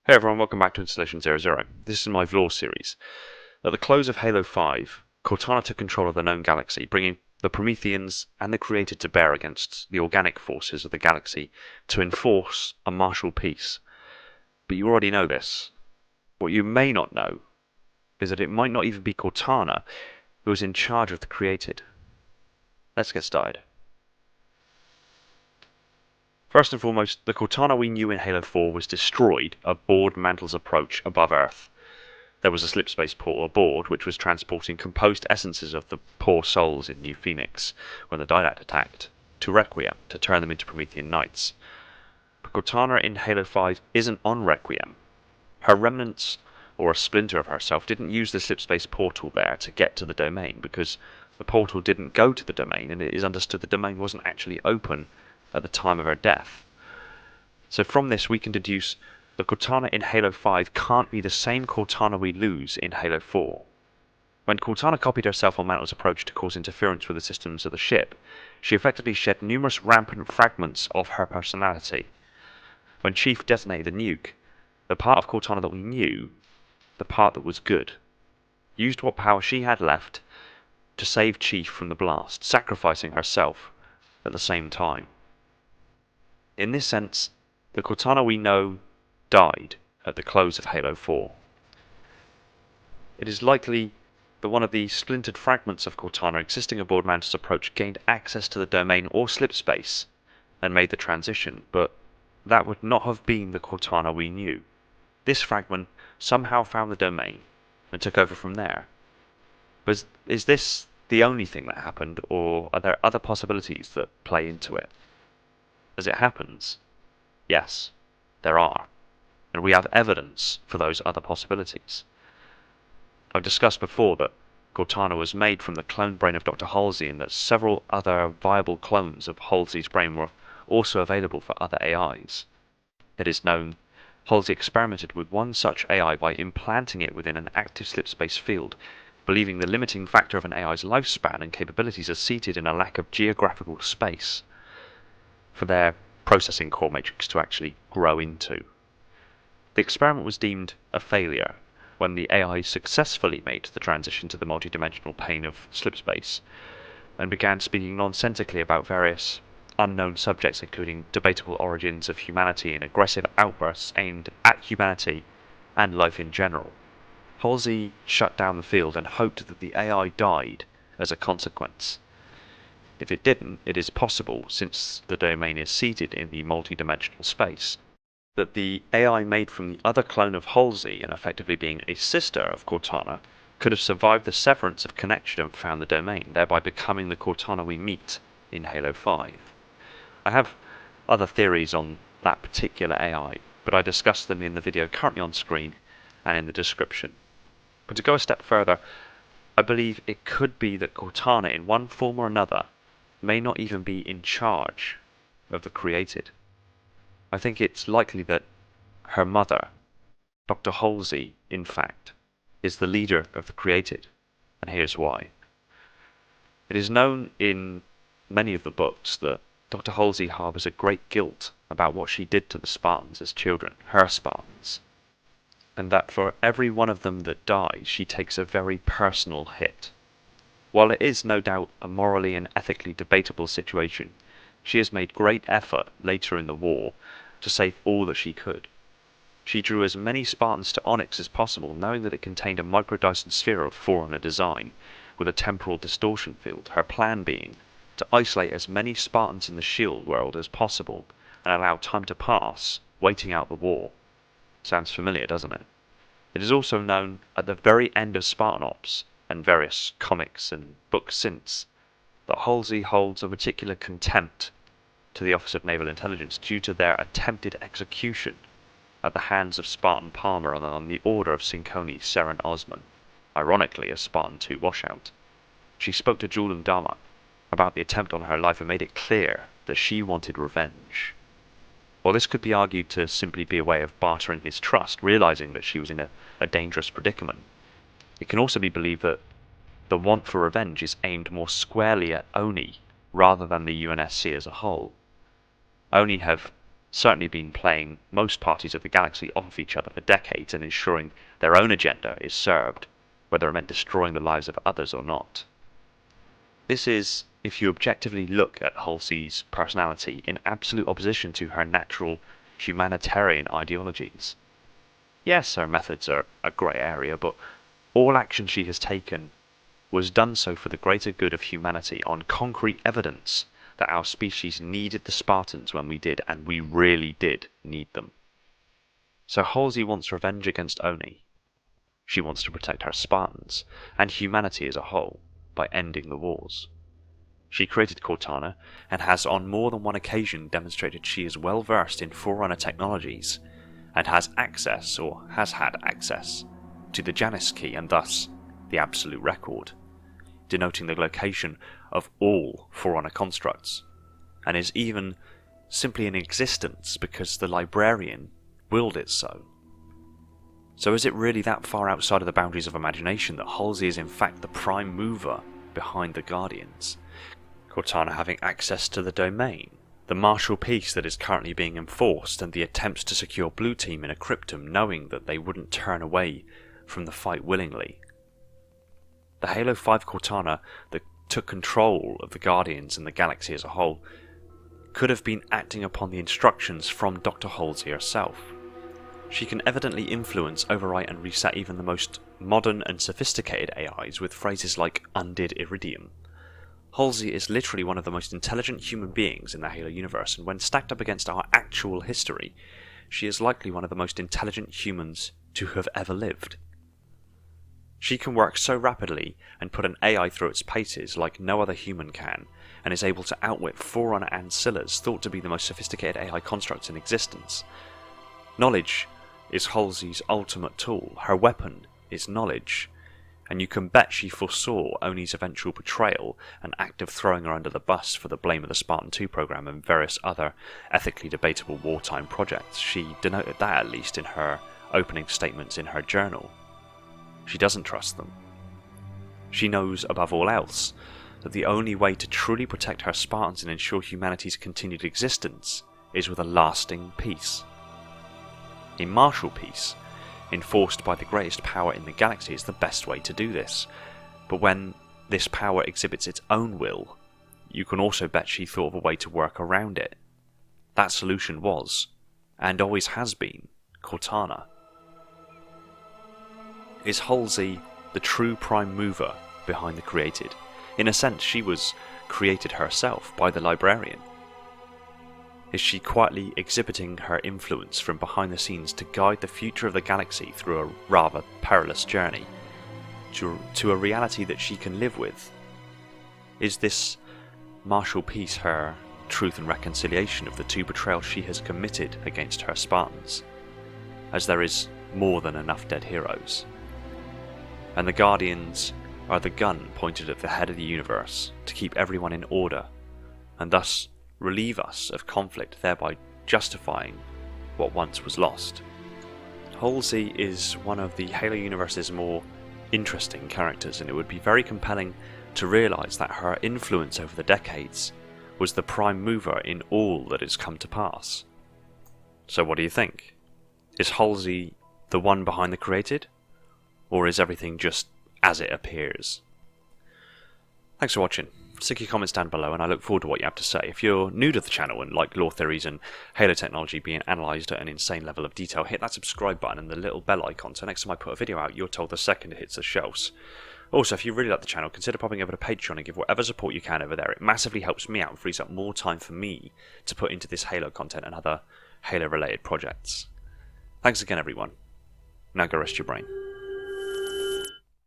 Hey everyone, welcome back to Installation 00. This is my Vlog series. At the close of Halo 5, Cortana took control of the known galaxy, bringing the Prometheans and the Created to bear against the organic forces of the galaxy to enforce a martial peace. But you already know this. What you may not know is that it might not even be Cortana who is in charge of the Created. Let's get started. First and foremost, the Cortana we knew in Halo 4 was destroyed aboard Mantle's approach above Earth. There was a slipspace portal aboard which was transporting composed essences of the poor souls in New Phoenix when the Didact attacked to Requiem to turn them into Promethean Knights. But Cortana in Halo 5 isn't on Requiem. Her remnants, or a splinter of herself, didn't use the slipspace portal there to get to the domain because the portal didn't go to the domain, and it is understood the domain wasn't actually open at the time of her death. So from this we can deduce the Cortana in Halo 5 can't be the same Cortana we lose in Halo 4. When Cortana copied herself on Mantle's approach to cause interference with the systems of the ship, she effectively shed numerous rampant fragments of her personality. When Chief detonated the nuke, the part of Cortana that we knew, the part that was good, used what power she had left to save Chief from the blast, sacrificing herself at the same time. In this sense, the Cortana we know died at the close of Halo 4. It is likely that one of the splintered fragments of Cortana existing aboard Mantle's approach gained access to the domain or slipspace and made the transition, but that would not have been the Cortana we knew. This fragment somehow found the domain and took over from there. But is this the only thing that happened, or are there other possibilities that play into it? As it happens, yes, there are, and we have evidence for those other possibilities. I've discussed before that Cortana was made from the cloned brain of Dr. Halsey and that several other viable clones of Halsey's brain were also available for other AIs. It is known Halsey experimented with one such AI by implanting it within an active slipspace field, believing the limiting factor of an AI's lifespan and capabilities are seated in a lack of geographical space for their processing core matrix to actually grow into. The experiment was deemed a failure when the AI successfully made the transition to the multidimensional plane of slipspace and began speaking nonsensically about various unknown subjects, including debatable origins of humanity and aggressive outbursts aimed at humanity and life in general. Halsey shut down the field and hoped that the AI died as a consequence. If it didn't, it is possible, since the domain is seated in the multidimensional space, that the AI made from the other clone of Halsey, and effectively being a sister of Cortana, could have survived the severance of connection and found the domain, thereby becoming the Cortana we meet in Halo 5. I have other theories on that particular AI, but I discussed them in the video currently on screen and in the description. But to go a step further, I believe it could be that Cortana, in one form or another, may not even be in charge of the Created. I think it's likely that her mother, Dr. Halsey, in fact, is the leader of the Created, and here's why. It is known in many of the books that Dr. Halsey harbours a great guilt about what she did to the Spartans as children, her Spartans, and that for every one of them that dies, she takes a very personal hit. While it is no doubt a morally and ethically debatable situation, she has made great effort later in the war to save all that she could. She drew as many Spartans to Onyx as possible, knowing that it contained a micro-Dyson sphere of Forerunner design with a temporal distortion field, her plan being to isolate as many Spartans in the shield world as possible and allow time to pass, waiting out the war. Sounds familiar, doesn't it? It is also known at the very end of Spartan Ops, and various comics and books since, that Halsey holds a particular contempt to the Office of Naval Intelligence due to their attempted execution at the hands of Spartan Palmer on the order of Synconi Seren Osman, ironically a Spartan 2 washout. She spoke to Julian Dama about the attempt on her life and made it clear that she wanted revenge. While this could be argued to simply be a way of bartering his trust, realizing that she was in a dangerous predicament, it can also be believed that the want for revenge is aimed more squarely at Oni rather than the UNSC as a whole. Oni have certainly been playing most parties of the galaxy off each other for decades and ensuring their own agenda is served, whether it meant destroying the lives of others or not. This is, if you objectively look at Halsey's personality, in absolute opposition to her natural humanitarian ideologies. Yes, her methods are a grey area, but all action she has taken was done so for the greater good of humanity on concrete evidence that our species needed the Spartans when we did, and we really did need them. So Halsey wants revenge against Oni. She wants to protect her Spartans, and humanity as a whole, by ending the wars. She created Cortana, and has on more than one occasion demonstrated she is well versed in Forerunner technologies, and has access, or has had access, to the Janus key and thus the Absolute Record, denoting the location of all Forerunner constructs, and is even simply in existence because the librarian willed it so. So is it really that far outside of the boundaries of imagination that Halsey is in fact the prime mover behind the Guardians? Cortana having access to the domain, the martial peace that is currently being enforced, and the attempts to secure Blue Team in a cryptum knowing that they wouldn't turn away from the fight willingly. The Halo 5 Cortana that took control of the Guardians and the galaxy as a whole could have been acting upon the instructions from Dr. Halsey herself. She can evidently influence, overwrite and reset even the most modern and sophisticated AIs with phrases like "undid iridium." Halsey is literally one of the most intelligent human beings in the Halo universe, and when stacked up against our actual history, she is likely one of the most intelligent humans to have ever lived. She can work so rapidly and put an AI through its paces like no other human can, and is able to outwit Forerunner ancillas thought to be the most sophisticated AI constructs in existence. Knowledge is Halsey's ultimate tool. Her weapon is knowledge, and you can bet she foresaw Oni's eventual betrayal and act of throwing her under the bus for the blame of the Spartan 2 program and various other ethically debatable wartime projects. She denoted that at least in her opening statements in her journal. She doesn't trust them. She knows, above all else, that the only way to truly protect her Spartans and ensure humanity's continued existence is with a lasting peace. A martial peace, enforced by the greatest power in the galaxy, is the best way to do this. But when this power exhibits its own will, you can also bet she thought of a way to work around it. That solution was, and always has been, Cortana. Is Halsey the true prime mover behind the created? In a sense, she was created herself by the librarian. Is she quietly exhibiting her influence from behind the scenes to guide the future of the galaxy through a rather perilous journey to a reality that she can live with? Is this martial peace her truth and reconciliation of the two betrayals she has committed against her Spartans, as there is more than enough dead heroes? And the Guardians are the gun pointed at the head of the universe to keep everyone in order, and thus relieve us of conflict, thereby justifying what once was lost. Halsey is one of the Halo universe's more interesting characters, and it would be very compelling to realise that her influence over the decades was the prime mover in all that has come to pass. So what do you think? Is Halsey the one behind the created? Or is everything just as it appears? Thanks for watching. Stick your comments down below and I look forward to what you have to say. If you're new to the channel and like lore theories and Halo technology being analysed at an insane level of detail, hit that subscribe button and the little bell icon so next time I put a video out you're told the second it hits the shelves. Also, if you really like the channel, consider popping over to Patreon and give whatever support you can over there. It massively helps me out and frees up more time for me to put into this Halo content and other Halo related projects. Thanks again everyone. Now go rest your brain.